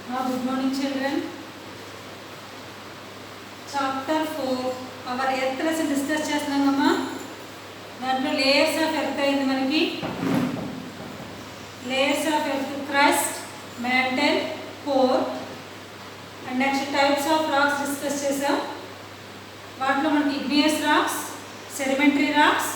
Good morning, children. Chapter 4. Our earth lesson discuss chestunamma. Dantlo layers of earth ayindi manaki. Layers of earth: crust, mantle, core. And next types of rocks discuss chesam. Vaatlo manaki igneous rocks, sedimentary rocks,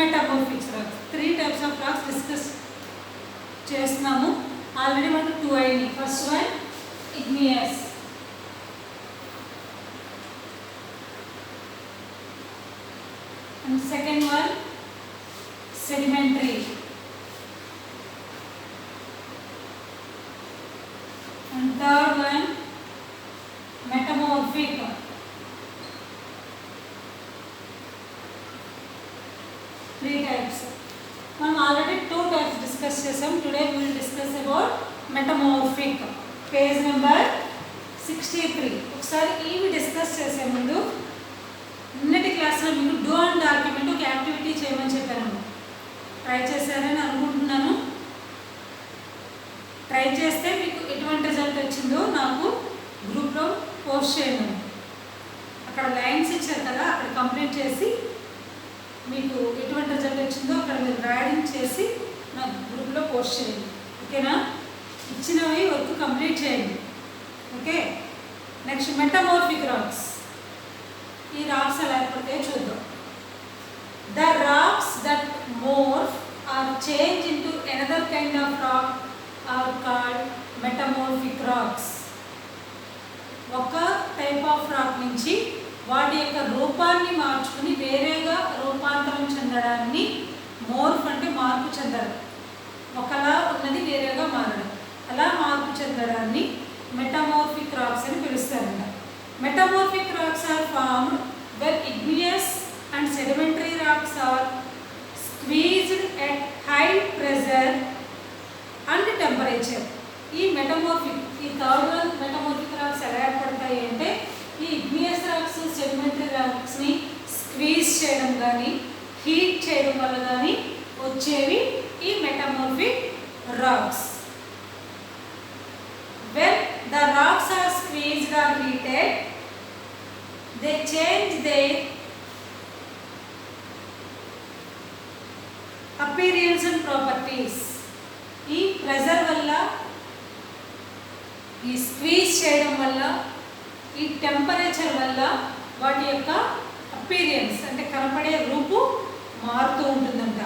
metamorphic rocks. 3 types of rocks discuss chestunamu. Already manaki 2 ayindi. First one igneous. And second one sedimentary. And third one metamorphic. Three types. మనం already 2 types discuss చేసాం. Today we will discuss about metamorphic. Page number 63. ఒకసారి ఇవి discuss చేసే ముందు నిన్నటి క్లాస్లో మీకు do and document ఒక యాక్టివిటీ చేయమని చెప్పాను. ట్రై చేశారని అనుకుంటున్నాను. ట్రై చేస్తే మీకు ఎటువంటి రిజల్ట్ వచ్చిందో నాకు గ్రూప్లో పోస్ట్ చేయండి. అక్కడ లైన్స్ ఇచ్చారు కదా, అక్కడ కంప్లీట్ చేసి మీకు ఎటువంటి రిజల్ట్ వచ్చిందో అక్కడ మీరు రాయడింగ్ చేసి నాకు గ్రూప్లో పోస్ట్ చేయండి. ఓకేనా? ఇచ్చినవి వర్క్ కంప్లీట్ చేయండి. ఓకే. Next metamorphic rocks. ఈ రాక్స్ ఎలా ఏర్పడతాయో చూద్దాం. The rocks that morph or change into another kind of rock are called metamorphic rocks. ఒక టైప్ ఆఫ్ రాక్ నుంచి వాటి యొక్క రూపాన్ని మార్చుకుని వేరేగా రూపాంతరం చెందడాన్ని మోర్ఫ్ అంటే మార్పు చెందడం. ఒకలా ఉన్నది వేరేగా మారడం, అలా మార్పు చెందడాన్ని మెటమోర్ఫిక్ రాక్స్ అని పిలుస్తారంట. Metamorphic rocks are formed when igneous and sedimentary rocks are squeezed at high pressure and temperature. ఈ థర్డ్ వన్ మెటమోర్ఫిక్ రాక్స్ ఎలా ఏర్పడతాయి అంటే ఈ ఇగ్నియస్ రాక్స్ సెడిమెంటరీ రాక్స్ని స్క్వీజ్ చేయడం కానీ హీట్ చేయడం వల్ల కానీ వచ్చేవి ఈ మెటమోర్ఫిక్ racks. When the rocks are squeezed or heated, they change their appearance and properties. ఈ ప్రెజర్ వల్ల, ఈ స్క్వీజ్ చేయడం వల్ల, ఈ టెంపరేచర్ వల్ల వాటి యొక్క అపీరియన్స్ అంటే కనపడే రూపు మారుతూ ఉంటుందంట.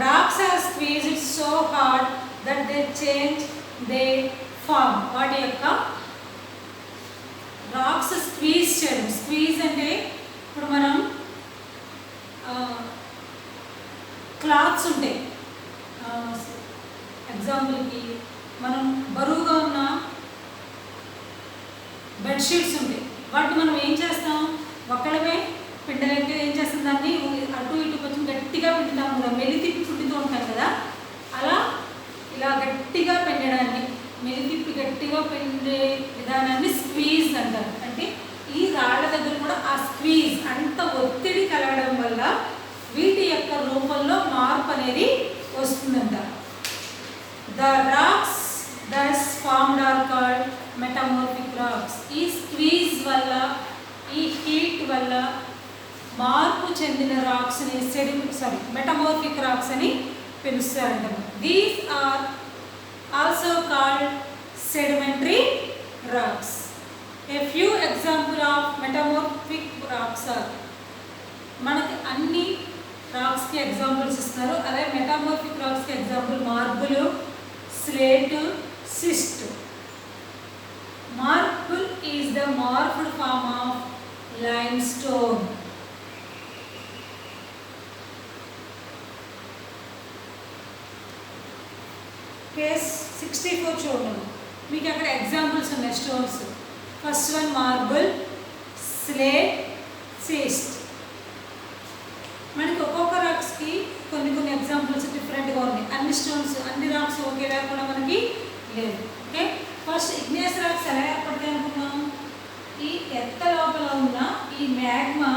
Rocks are squeezed so hard that they change their form. వాటి యొక్క రాక్స్ స్క్వీజ్ చేయడం. స్క్వీజ్ అంటే ఇప్పుడు మనం క్లాత్స్ ఉంటాయి, ఎగ్జాంపుల్కి మనం బరువుగా ఉన్న బెడ్షీట్స్ ఉంటాయి, వాటిని మనం ఏం చేస్తాం, ఒక్కడమే పిండలేక ఏం చేస్తాం, దాన్ని అటు ఇటు కొంచెం గట్టిగా పిండుతాం కదా, మెలితిప్పి పిండుతూ ఉంటాం కదా, అలా ఇలా గట్టిగా పిండడాన్ని, మెలితిప్పి గట్టిగా పిండే విధానాన్ని స్క్వీజ్ అంటారు. అంటే ఈ రాళ్ళ దగ్గర కూడా ఆ స్క్వీజ్ అంత ఒత్తిడి కలగడం వల్ల వీటి యొక్క రూపంలో మార్పు అనేది వస్తుందంట. The rocks thus formed are called metamorphic rocks. ఈ స్క్వీజ్ వల్ల, ఈ హీట్ వల్ల మార్పు చెందిన రాక్స్ని మెటమోర్ఫిక్ రాక్స్ అని పిలుస్తారంట. These are also called sedimentary rocks. A few examples of metamorphic rocks are, మనకి అన్ని రాక్స్ కి ఎగ్జాంపుల్స్ ఇస్తున్నారు. అదే మెటామోర్ఫిక్ రాక్స్ కి example marble, slate, schist. Marble is the morphed form of limestone. Page 64 చూడండి, మీకు అక్కడ ఎగ్జాంపుల్స్ ఉన్నాయి stones. First one marble, slate, schist. మనకి ఒక్కొక్క రాక్స్కి కొన్ని ఎగ్జాంపుల్స్ డిఫరెంట్గా ఉన్నాయి. అన్ని స్టోన్స్, అన్ని రాక్స్ ఒకేలా కూడా మనకి లేదు. ఓకే. ఫస్ట్ ఇగ్నియస్ రాక్స్ ఎలా ఏర్పడతాయి అనుకున్నాం, ఈ ఎత్త లోపల ఉన్న ఈ మ్యాగ్మా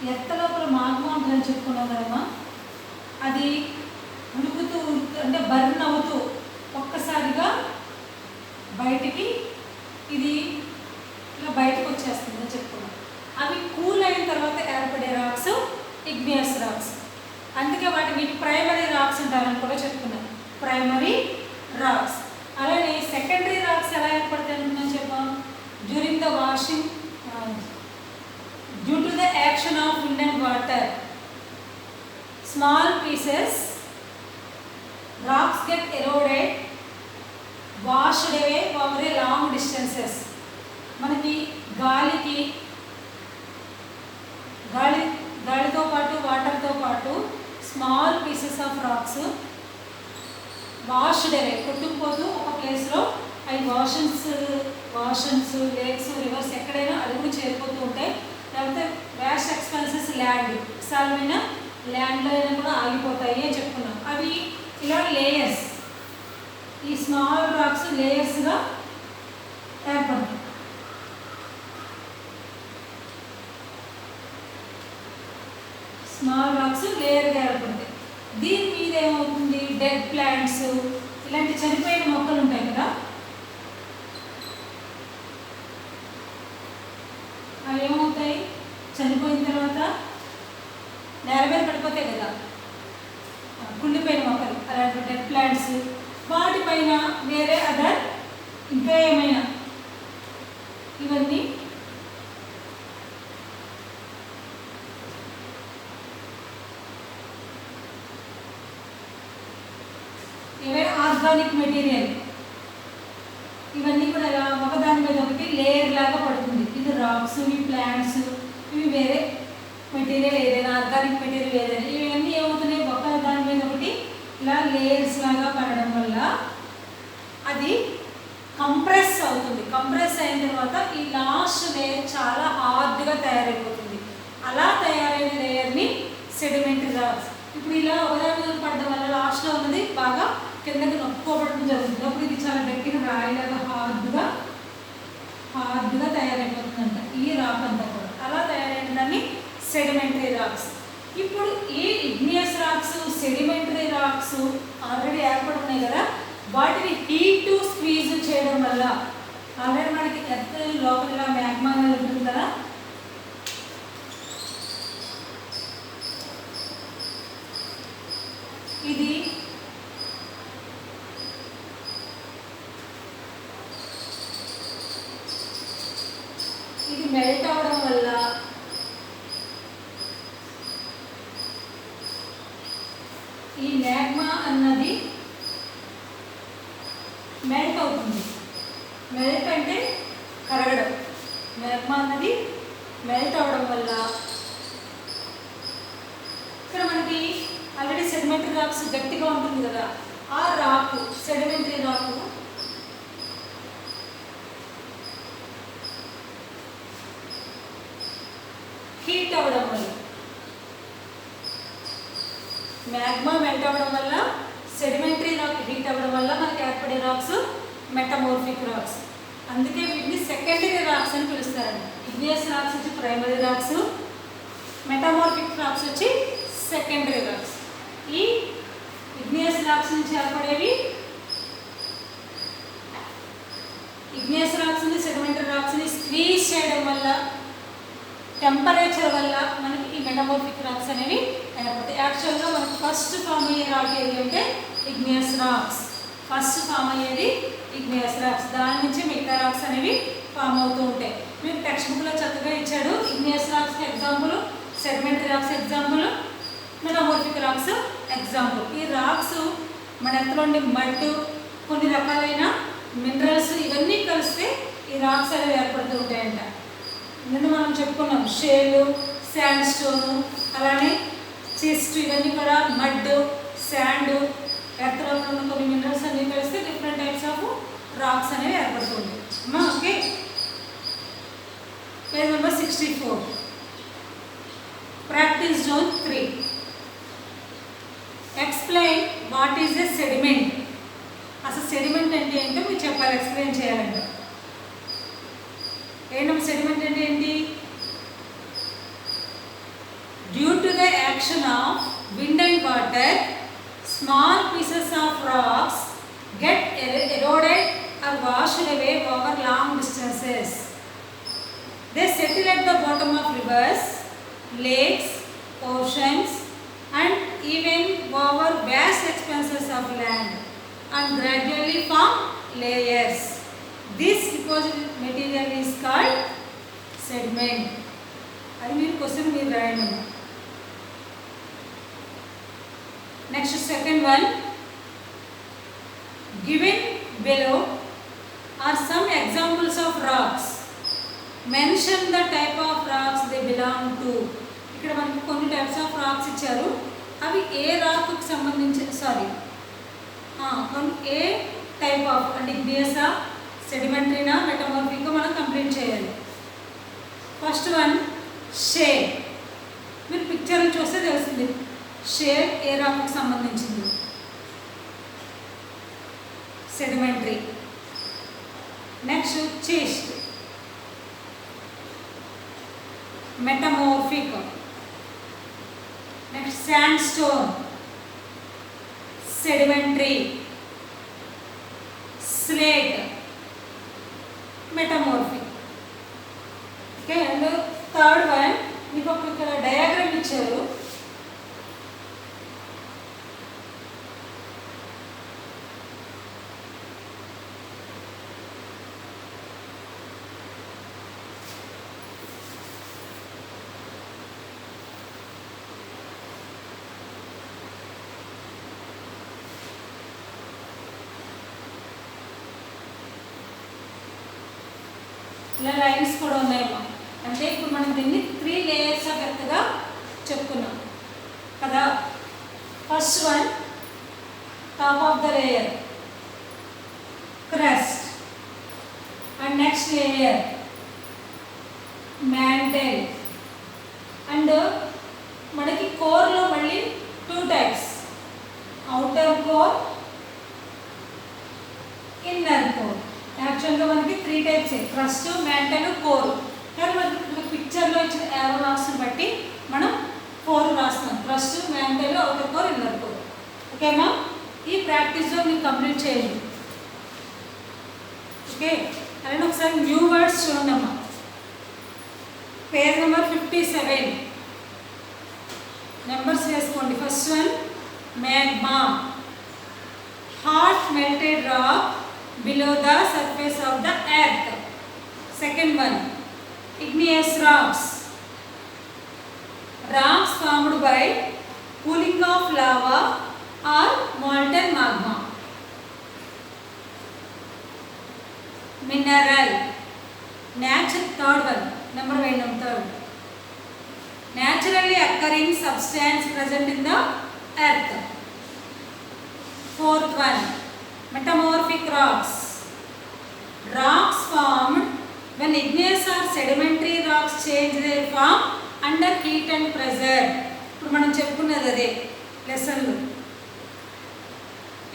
ఎర్త్ లోపల మాగ్మా ఉంటుందని చెప్పుకున్నాం కదమ్మా, అది ఉడుకుతూ అంటే బర్న్ అవుతూ ఒక్కసారిగా బయటికి ఇది ఇలా బయటకు వచ్చేస్తుందని చెప్పుకున్నాం. అవి కూల్ అయిన తర్వాత ఏర్పడే రాక్స్ ఇగ్నియస్ రాక్స్. అందుకే వాటిని ప్రైమరీ రాక్స్ అంటారని కూడా చెప్పుకున్నాం, ప్రైమరీ రాక్స్. అలానే సెకండరీ రాక్స్ ఎలా ఏర్పడతాయి అనుకున్నాం చెప్పాం, during the washing due to the action of wind and water small pieces rocks get eroded washed away over a long distances. మనకి గాలితో పాటు వాటర్తో పాటు small pieces of rocks washed away కొట్టుకుపోతూ ఒక ప్లేస్లో అవి వాషన్స్ లేక్స్ రివర్స్ ఎక్కడైనా అడుగులు చేరిపోతూ ఉంటాయి. లేకపోతే వ్యాస్ట్ ఎక్స్పెన్సెస్ ల్యాండ్ విశాలమైన ల్యాండ్లో అయినా కూడా ఆగిపోతాయి అని చెప్పుకున్నాం. అవి ఇలా లేయర్స్, ఈ స్మాల్ రాక్స్ లేయర్స్గా ఏర్పడతాయి. స్మాల్ రాక్స్ లేయర్గా ఏర్పడతాయి. దీని మీద ఏమవుతుంది, డెడ్ ప్లాంట్స్ ఇలాంటి చనిపోయిన మొక్కలు ఉంటాయి కదా, అవి ఏమవుతాయి, చనిపోయిన తర్వాత నేల మీద పడిపోతాయి కదా కుళ్ళిపోయిన మొక్కలు, అలాంటి డెడ్ ప్లాంట్స్. వాటిపైన వేరే అదర్ ఇంకా ఏమైనా ఇవన్నీ ఏవైనా ఆర్గానిక్ మెటీరియల్ ఇవన్నీ కూడా ఒకదాని మీద ఒకటి లేయర్ లాగా పడుతుంది. ఇది రాక్స్, ఇవి ప్లాంట్స్, ఇవి వేరే మెటీరియల్ ఏదైనా ఆర్గానిక్ మెటీరియల్ ఏదైనా ఇవన్నీ ఏమవుతున్నాయి, ఒక దాని మీద ఒకటి ఇలా లేయర్స్ లాగా పడడం వల్ల అది కంప్రెస్ అవుతుంది. కంప్రెస్ అయిన తర్వాత ఈ లాస్ట్ లేయర్ చాలా హార్డ్గా తయారైపోతుంది. అలా తయారైన లేయర్ని సెడిమెంటరీ రాక్స్. ఇప్పుడు ఇలా ఒకదాని మీద పడడం వల్ల లాస్ట్లో ఉన్నది బాగా కిందకి నొక్కోబడడం జరుగుతుంది. అప్పుడు ఇది చాలా గట్టిగా రాయిలాగా హార్డ్గా తయారైపోతుందంట ఈ రాక్ అంతా కూడా. అలా తయారైన దాన్ని సెడిమెంటరీ రాక్స్. ఇప్పుడు ఈ igneous rocks, sedimentary rocks already ఏర్పడి ఉన్నాయి కదా, వాటిని హీట్ టు స్క్వీజ్ చేయడం వల్ల ఆల్రెడీ మనకి ఎర్త్ లోపల మ్యాగ్మా అనేది ఉంటుంది కదా, ఇది మెల్ట్ అవడం వల్ల ఈ మ్యాగ్మా అన్నది మెల్ట్ అవుతుంది. మెల్ట్ అంటే కరగడం. మ్యాగ్మా అన్నది మెల్ట్ అవడం వల్ల ఇక్కడ మనకి ఆల్రెడీ సెడిమెంటరీ రాక్స్ గట్టిగా ఉంటుంది కదా, ఆ రాకు సెడిమెంటరీ రాకు హీట్ అవ్వడం వల్ల, మ్యాగ్మా మెల్ట్ అవ్వడం వల్ల, సెడిమెంటరీ రాక్ హీట్ అవ్వడం వల్ల మనకి ఏర్పడే రాక్స్ మెటమోర్ఫిక్ రాక్స్. అందుకే వీటిని సెకండరీ రాక్స్ అని పిలుస్తారండి. ఇగ్నియస్ రాక్స్ వచ్చి ప్రైమరీ రాక్స్, మెటమోర్ఫిక్ రాక్స్ వచ్చి సెకండరీ రాక్స్. ఈ ఇగ్నియస్ రాక్స్ నుంచి ఏర్పడేవి ఇగ్నియస్ రాక్స్ని సెడిమెంటరీ రాక్స్ని స్క్వీజ్ చేయడం వల్ల, టెంపరేచర్ వల్ల మనకి ఈ మెటమోర్ఫిక్ రాక్స్ అనేవి ఏర్పడతాయి. యాక్చువల్గా మనకు ఫస్ట్ ఫామ్ అయ్యే రాక్ ఏది అంటే ఇగ్నియస్ రాక్స్. ఫస్ట్ ఫామ్ అయ్యేది ఇగ్నియస్ రాక్స్. దాని నుంచి మిగతా రాక్స్ అనేవి ఫామ్ అవుతూ ఉంటాయి. మీకు టెక్స్ట్ బుక్లో చక్కగా ఇచ్చాడు. ఇగ్నియస్ రాక్స్కి example, sedimentary rocks example, metamorphic rocks example. ఈ రాక్స్ మన ఎత్తులో ఉండే మడ్, కొన్ని రకాలైన మినరల్స్ ఇవన్నీ కలిస్తే ఈ రాక్స్ అనేవి ఏర్పడుతూ ఉంటాయంట. నిన్న మనం చెప్పుకున్నాం షేలు, శాండ్ స్టోను, అలానే చెస్ట్, ఇవన్నీ కూడా మడ్, శాండ్, ఎర్త్లో ఉన్న కొన్ని మినరల్స్ అన్నీ కలిస్తే డిఫరెంట్ టైప్స్ ఆఫ్ రాక్స్ అనేవి ఏర్పడుతుంది. Okay, page number 64. Practice zone 3. Explain what is a sediment. అసలు సెడిమెంట్ అంటే ఏంటో మీరు చెప్పాలి, ఎక్స్ప్లెయిన్ చేయాలంట. ఏంటో సెడిమెంట్ అంటే ఏంటి? action of wind and water, small pieces of rocks get eroded or washed away over long distances. They settle at the bottom of rivers, lakes, oceans, and even over vast expanses of land and gradually form layers. This deposited material is called sediment. అది మీరు question మీరు రాయండి. Next second one, given below are some examples of rocks. Mention the type of rocks they belong to. ఇక్కడ మనకి కొన్ని types of rocks ఇచ్చారు. అవి ఏ రాక్కి సంబంధించి ఏ టైప్ ఆఫ్ అంటే ఇగ్నియసా, సెడిమెంటరీనా, మెటమార్ఫికా మనం కంప్లీట్ చేయాలి. First one shale. మీరు పిక్చర్ చూస్తే తెలుస్తుంది షేడ్ ఏ రాక్కి సంబంధించింది. Sedimentary. Next schist, metamorphic. Next sandstone, sedimentary. Slate, metamorphic. Okay, and third one మీకు ఒక ఇక్కడ డయాగ్రామ్ ఇచ్చారు. ఇలా లైన్స్ కూడా ఉన్నాయమ్మా. అంటే ఇప్పుడు మనం దీన్ని 3 లేయర్స్ ఆఫ్ ఎర్త్గా చెప్పుకున్నాం కదా. First one top of the layer crust, and next layer mantle. And మనకి కోర్లో మళ్ళీ 2 types, outer core, inner core. యాక్చువల్గా మనకి 3 టైప్స్, క్రస్ట్, మ్యాంటల్, కోర్. కానీ మనకి పిక్చర్లో ఇచ్చిన ఏరో రాక్స్ని బట్టి మనం 4 రాస్తున్నాం. Crust, mantle, outer core, inner core. ఓకేమా? ఈ ప్రాక్టీస్లో మీరు కంప్లీట్ చేయండి. ఓకే, అలానే ఒకసారి న్యూ వర్డ్స్ చూడండి అమ్మా. పేజ్ నెంబర్ 57 నెంబర్స్ వేసుకోండి. First one magma, hot melted rock below the surface of the earth. Second one igneous rocks, rocks formed by cooling of lava or molten magma. Mineral, third one, number 1, third, naturally occurring substance present in the earth. Fourth one metamorphic rocks, rocks formed when igneous or sedimentary rocks change their form under heat and pressure. ఇప్పుడు మనం చెప్పుకున్నది అదే లెసన్లో.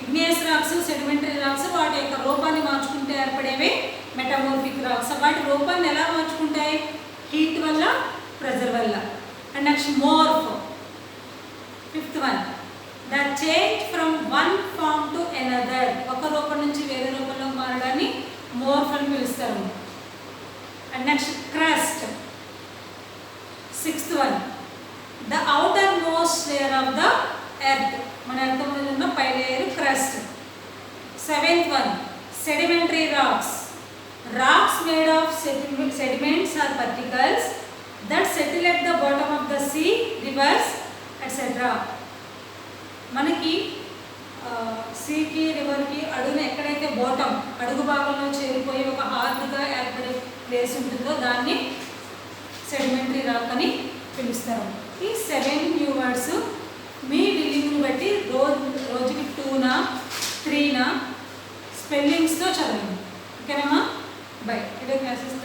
Igneous rocks, sedimentary rocks వాటి యొక్క రూపాన్ని మార్చుకుంటే ఏర్పడేవి metamorphic racks. వాటి రూపాన్ని ఎలా మార్చుకుంటాయి? హీట్ వల్ల, ప్రెజర్ వల్ల. And next morph, fifth one the change from one form to another. ఒక రూపం నుంచి వేరే రూపంలో మారడాన్ని మోర్ఫ్ అని పిలుస్తారు. And next crust, sixth one the outermost layer of the earth. మన ఎర్త్ మీద ఉన్న పై layer crust. Seventh one sedimentary rocks, rocks made of sediments or particles that settle at the bottom of the sea, rivers etcetera. మనకి సీకి, రివర్కి అడుగున ఎక్కడైతే bottom అడుగు భాగంలో చేరిపోయి ఒక హార్డ్గా ఏర్పడే ప్లేస్ ఉంటుందో దాన్ని సెడిమెంటరీ రాక్ అని పిలుస్తారు. ఈ 7 న్యూ వర్డ్స్ మీ విల్లింగ్ని బట్టి రోజుకి 2నా 3నా స్పెల్లింగ్స్తో చదవండి. ఓకేనమ్మా? బై. ఇదే క్లాసెస్.